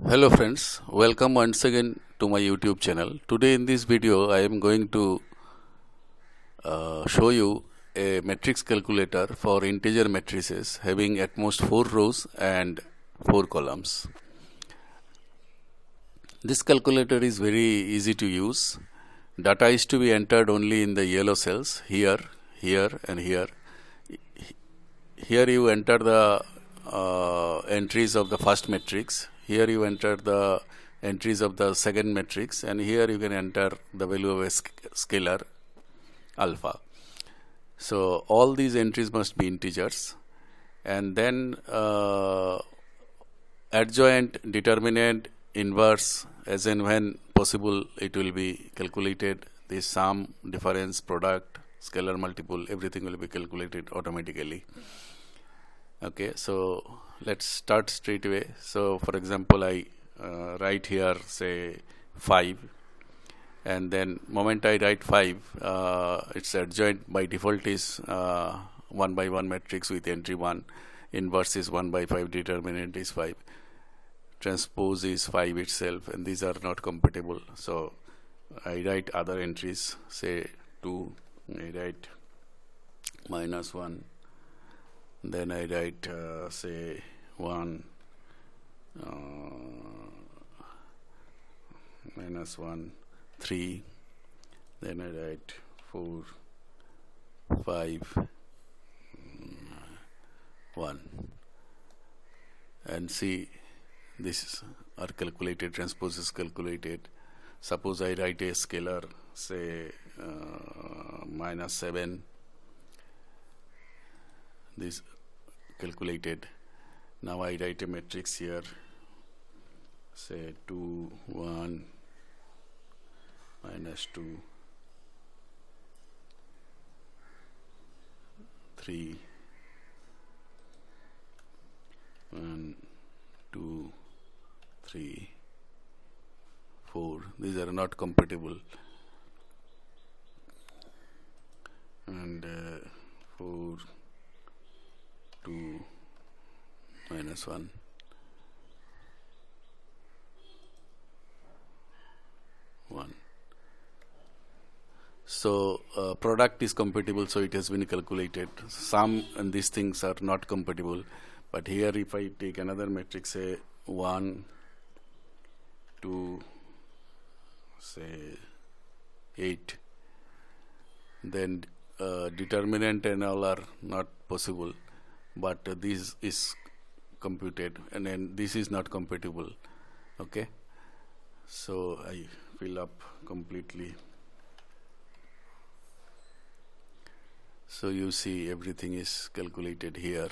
Hello friends, welcome once again to my YouTube channel. Today in this video I am going to show you a matrix calculator for integer matrices having at most 4 rows and 4 columns. This calculator is very easy to use. Data is to be entered only in the yellow cells here, here and here. Here you enter the entries of the first matrix. Here you enter the entries of the second matrix, and here you can enter the value of a scalar alpha. So all these entries must be integers, and then adjoint, determinant, inverse, as and when possible it will be calculated. The sum, difference, product, scalar multiple, everything will be calculated automatically. Okay, so let's start straight away. So for example, I write here say 5, and then moment I write 5, its adjoint by default is 1 by 1 matrix with entry 1, inverse is 1 by 5, determinant is 5, transpose is 5 itself, and these are not compatible. So I write other entries, say 2, I write -1, then I write say 1, -1, 3, then I write 4, 5, 1, and see this are calculated, transpose is calculated. Suppose I write a scalar, say -7, this calculated. Now I write a matrix here, say 2, 1, -2, 3, 1, 2, 3, 4. These are not compatible, and 4, 2, -1, 1. So product is compatible, so it has been calculated. Sum and these things are not compatible, but here if I take another matrix, say 1, 2, say 8, then determinant and all are not possible, but this is computed, and then this is not compatible. Okay, so I fill up completely. So you see everything is calculated here.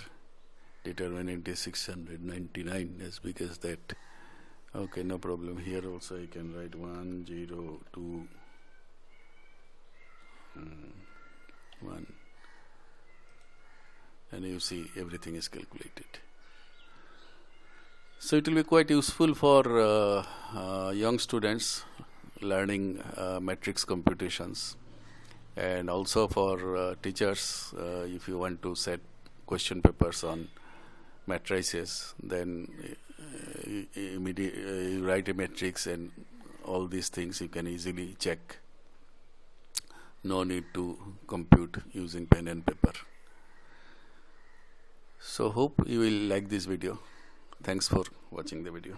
Determinant is 699, as big as that. Okay, no problem. Here also I can write 1, 0, 2, 1, and you see everything is calculated. So it will be quite useful for young students learning matrix computations, and also for teachers if you want to set question papers on matrices, then you write a matrix and all these things you can easily check. No need to compute using pen and paper. So hope you will like this video. Thanks for watching the video.